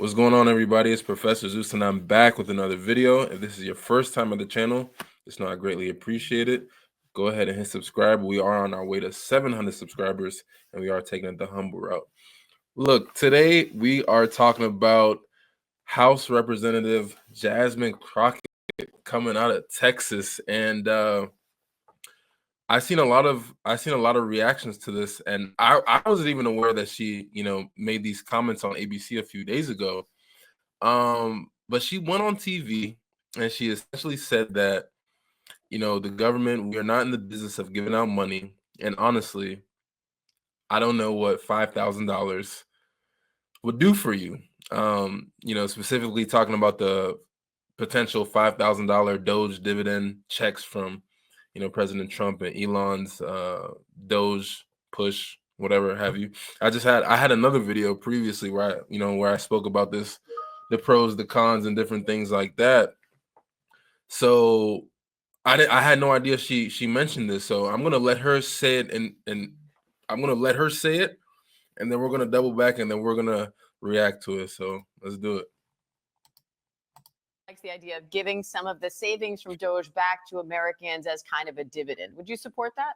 What's going on, everybody? It's Professor Zeus, and I'm back with another video. If this is your first time on the channel, just know I greatly appreciate it. Go ahead and hit subscribe. We are on our way to 700 subscribers, and we are taking the humble route. Look, today we are talking about House Representative Jasmine Crockett coming out of Texas, and I seen a lot of reactions to this, and I wasn't even aware that she made these comments on ABC a few days ago. But she went on TV and she essentially said that, the government, we are not in the business of giving out money. And honestly, I don't know what $5,000 would do for you. Specifically talking about the potential $5,000 DOGE dividend checks from, President Trump and Elon's DOGE push, whatever have you. I had another video previously where I spoke about this, the pros, the cons, and different things like that. So I had no idea she mentioned this. So I'm gonna let her say it, and I'm gonna let her say it, and then we're gonna double back, and then we're gonna react to it. So let's do it. Likes the idea of giving some of the savings from DOGE back to Americans as kind of a dividend. Would you support that?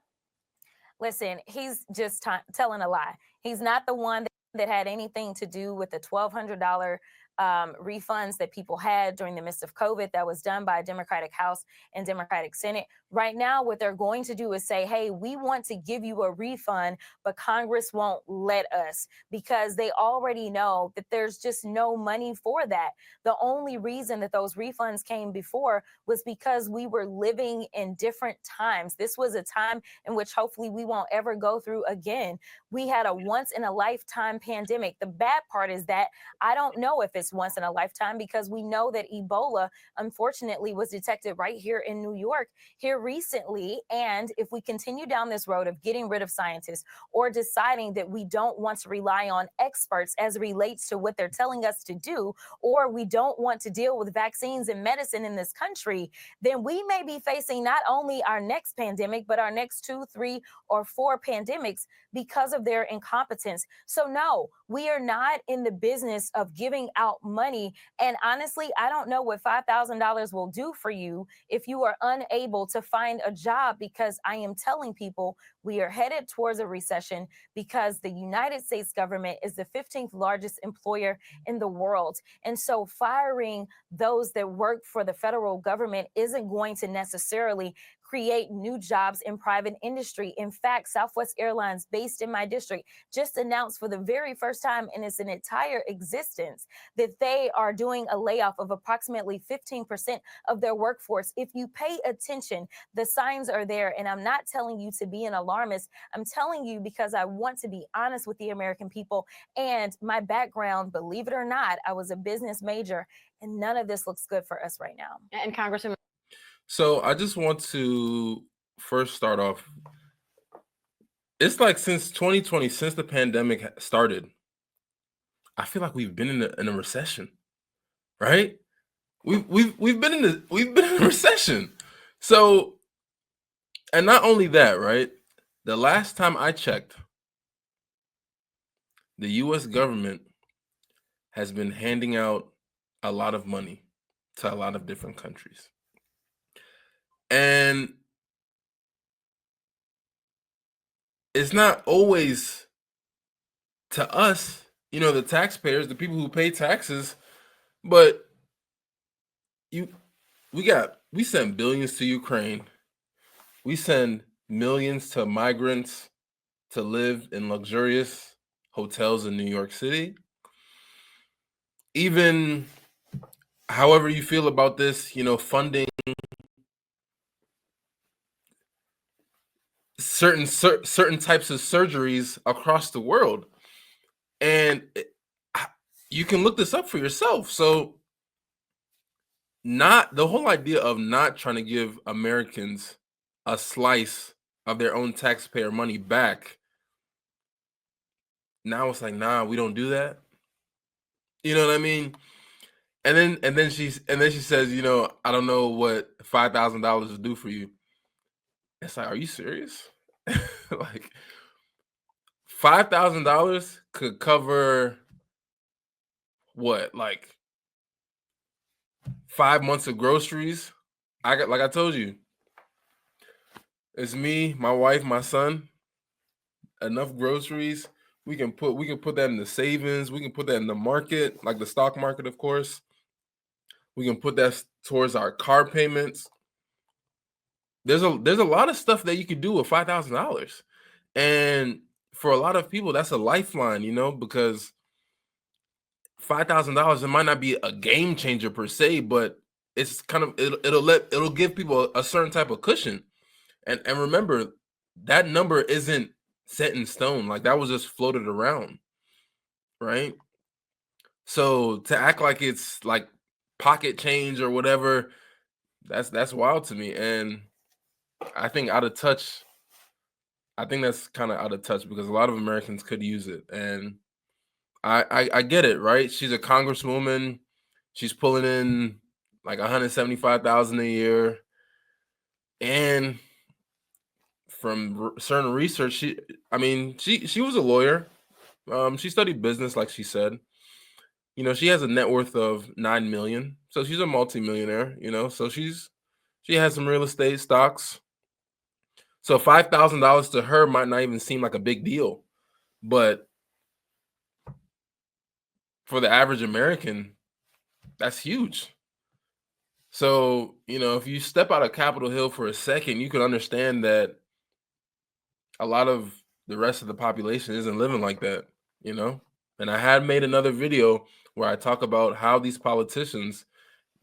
Listen, he's just telling a lie. He's not the one that had anything to do with the $1,200 refunds that people had during the midst of COVID that was done by a Democratic House and Democratic Senate. Right now, what they're going to do is say, hey, we want to give you a refund, but Congress won't let us because they already know that there's just no money for that. The only reason that those refunds came before was because we were living in different times. This was a time in which hopefully we won't ever go through again. We had a once in a lifetime pandemic. The bad part is that I don't know if it's once in a lifetime because we know that Ebola, unfortunately, was detected right here in New York here recently. And if we continue down this road of getting rid of scientists or deciding that we don't want to rely on experts as it relates to what they're telling us to do, or we don't want to deal with vaccines and medicine in this country, then we may be facing not only our next pandemic, but our next 2, 3, or 4 pandemics because of their incompetence. So no, we are not in the business of giving out money. And honestly, I don't know what $5,000 will do for you if you are unable to find a job, because I am telling people we are headed towards a recession because the United States government is the 15th largest employer in the world. And so firing those that work for the federal government isn't going to necessarily create new jobs in private industry. In fact, Southwest Airlines, based in my district, just announced for the very first time in its entire existence that they are doing a layoff of approximately 15% of their workforce. If you pay attention, the signs are there. And I'm not telling you to be an alarmist. I'm telling you because I want to be honest with the American people. And my background, believe it or not, I was a business major, and none of this looks good for us right now. And Congressman. So I just want to first start off. It's like since 2020, since the pandemic started, I feel like we've been in a recession, right? We've been in a recession. So, and not only that, right? The last time I checked, the U.S. government has been handing out a lot of money to a lot of different countries. And it's not always to us, the taxpayers, the people who pay taxes, but we send billions to Ukraine. We send millions to migrants to live in luxurious hotels in New York City. Even however you feel about this, funding certain types of surgeries across the world. And you can look this up for yourself. So not the whole idea of not trying to give Americans a slice of their own taxpayer money back. Now it's like, nah, we don't do that. You know what I mean? And then she says, I don't know what $5,000 will do for you. It's like, are you serious? Like $5,000 could cover what, like 5 months of groceries. I got, like I told you, it's me, my wife, my son. Enough groceries. We can put that in the savings. We can put that in the market, like the stock market, of course. We can put that towards our car payments. There's a lot of stuff that you could do with $5,000, and for a lot of people, that's a lifeline, because $5,000, it might not be a game changer per se, but it's kind of it'll give people a certain type of cushion. And remember, that number isn't set in stone. Like, that was just floated around, right? So to act like it's like pocket change or whatever, that's wild to me. And I think out of touch. I think that's kind of out of touch because a lot of Americans could use it. And I get it, right? She's a congresswoman. She's pulling in like 175,000 a year. And from certain research, she was a lawyer. She studied business, like she said. She has a net worth of 9 million. So she's a multimillionaire, so she has some real estate stocks. So $5,000 to her might not even seem like a big deal, but for the average American, that's huge. So, if you step out of Capitol Hill for a second, you can understand that a lot of the rest of the population isn't living like that, And I had made another video where I talk about how these politicians,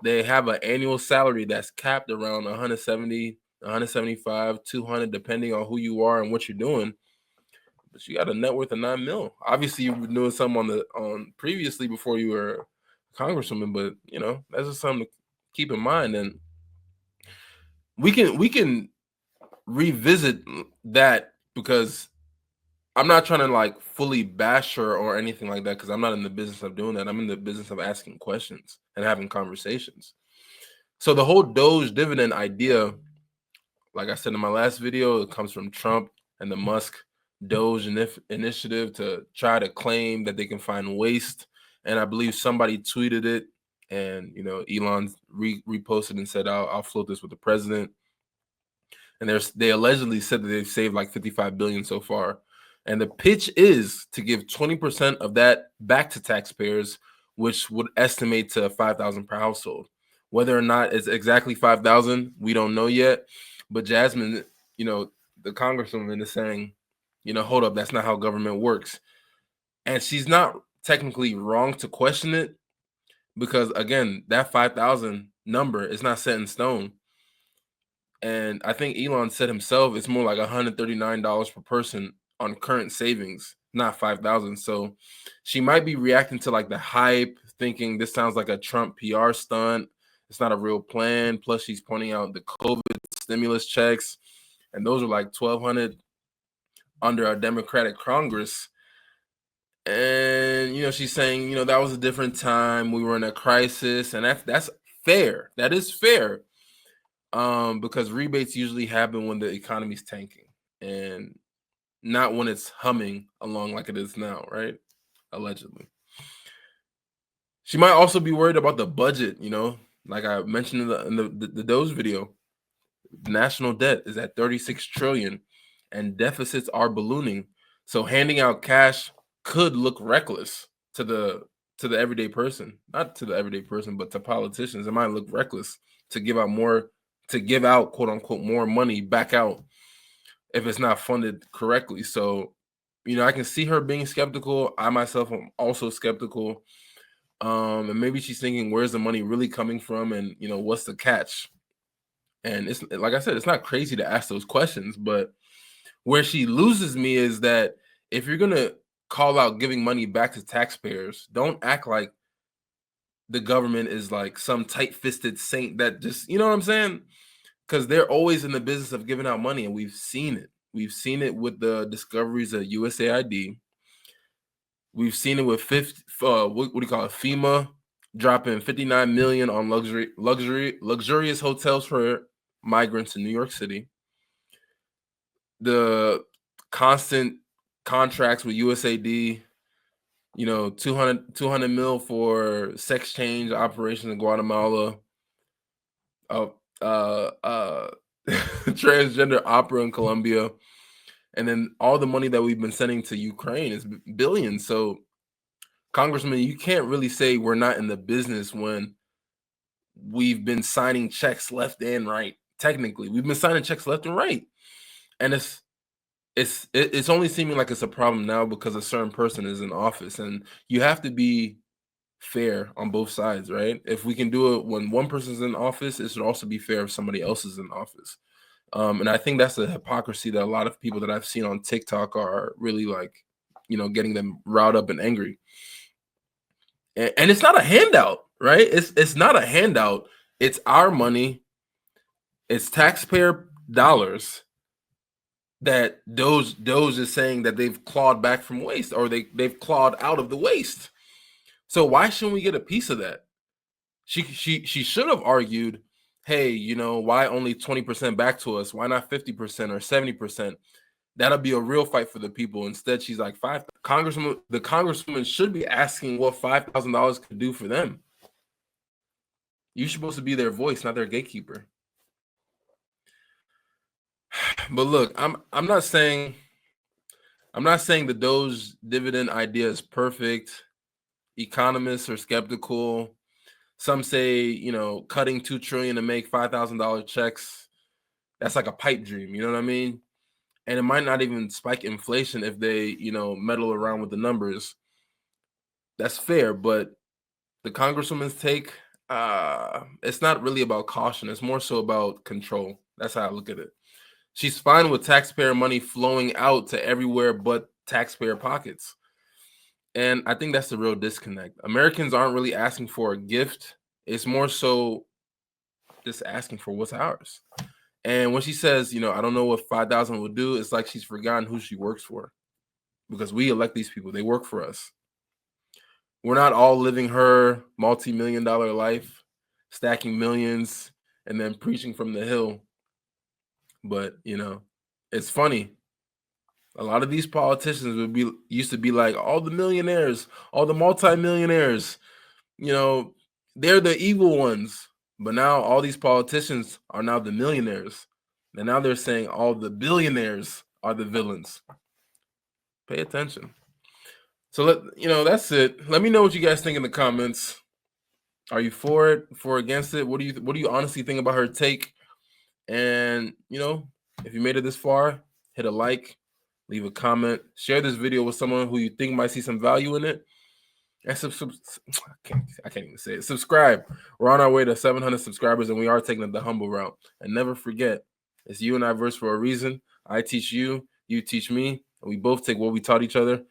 they have an annual salary that's capped around 170, 175, 200, depending on who you are and what you're doing. But you got a net worth of 9 mil. Obviously, you were doing something on previously before you were a congresswoman, but that's just something to keep in mind. And we can revisit that because I'm not trying to like fully bash her or anything like that because I'm not in the business of doing that. I'm in the business of asking questions and having conversations. So the whole DOGE dividend idea, like I said in my last video, it comes from Trump and the Musk DOGE initiative to try to claim that they can find waste. And I believe somebody tweeted it, and Elon reposted and said, "I'll float this with the president." And they allegedly said that they've saved like 55 billion so far. And the pitch is to give 20% of that back to taxpayers, which would estimate to 5,000 per household. Whether or not it's exactly 5,000, we don't know yet. But Jasmine, the congresswoman is saying, hold up, that's not how government works. And she's not technically wrong to question it because, again, that 5,000 number is not set in stone. And I think Elon said himself it's more like $139 per person on current savings, not 5,000. So she might be reacting to like the hype, thinking this sounds like a Trump PR stunt. It's not a real plan. Plus, she's pointing out the COVID stimulus checks, and those are like 1,200 under a Democratic Congress. And she's saying that was a different time. We were in a crisis, and that's fair. That is fair. Because rebates usually happen when the economy's tanking and not when it's humming along like it is now, right? Allegedly. She might also be worried about the budget, like I mentioned in the DOGE video. National debt is at 36 trillion and deficits are ballooning. So handing out cash could look reckless to the everyday person. Not to the everyday person, but to politicians. It might look reckless to give out quote unquote more money back out if it's not funded correctly. So, I can see her being skeptical. I myself am also skeptical. And maybe she's thinking, where's the money really coming from? And, what's the catch? And it's like I said, it's not crazy to ask those questions, but where she loses me is that if you're going to call out giving money back to taxpayers, don't act like the government is like some tight-fisted saint that just, you know what I'm saying? Because they're always in the business of giving out money, and we've seen it. We've seen it with the discoveries of USAID. We've seen it with what do you call it? FEMA dropping 59 million on luxurious hotels for migrants in New York City. The constant contracts with USAID you know, 200 mil for sex change operations in Guatemala, transgender opera in Colombia, and then all the money that we've been sending to Ukraine is billions. So, Congressman, you can't really say we're not in the business when we've been signing checks left and right. Technically, we've been signing checks left and right, and it's only seeming like it's a problem now because a certain person is in office, and you have to be fair on both sides, right? If we can do it when one person's in office, it should also be fair if somebody else is in office. And I think that's the hypocrisy that a lot of people that I've seen on TikTok are really like, you know, getting them riled up and angry. And it's not a handout, right? It's not a handout. It's our money. It's taxpayer dollars that DOGE is saying that they've clawed back from waste, or they've clawed out of the waste. So why shouldn't we get a piece of that? She should have argued, hey, you know, why only 20% back to us? Why not 50% or 70%? That'll be a real fight for the people. Instead, she's like, the congresswoman should be asking what $5,000 could do for them. You're supposed to be their voice, not their gatekeeper. But look, I'm not saying the DOGE dividend idea is perfect. Economists are skeptical. Some say, you know, cutting $2 trillion to make $5,000 checks, that's like a pipe dream. You know what I mean? And it might not even spike inflation if they, you know, meddle around with the numbers. That's fair, but the congresswoman's take, it's not really about caution. It's more so about control. That's how I look at it. She's fine with taxpayer money flowing out to everywhere but taxpayer pockets. And I think that's the real disconnect. Americans aren't really asking for a gift. It's more so just asking for what's ours. And when she says, you know, I don't know what 5,000 will do, it's like she's forgotten who she works for, because we elect these people. They work for us. We're not all living her multi-million-dollar life, stacking millions, and then preaching from the hill. But, you know, it's funny. A lot of these politicians used to be like, all the millionaires, all the multi-millionaires, you know, they're the evil ones. But now all these politicians are now the millionaires. And now they're saying all the billionaires are the villains. Pay attention. So that's it. Let me know what you guys think in the comments. Are you for it? For or against it? What do you honestly think about her take? And you know, if you made it this far, hit a like, leave a comment, share this video with someone who you think might see some value in it. And I can't even say it. Subscribe. We're on our way to 700 subscribers, and we are taking the humble route. And never forget, it's you and I verse for a reason. I teach you, you teach me, and we both take what we taught each other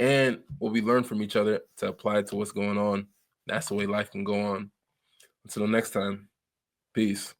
and what we learned from each other to apply it to what's going on. That's the way life can go on. Until next time, peace.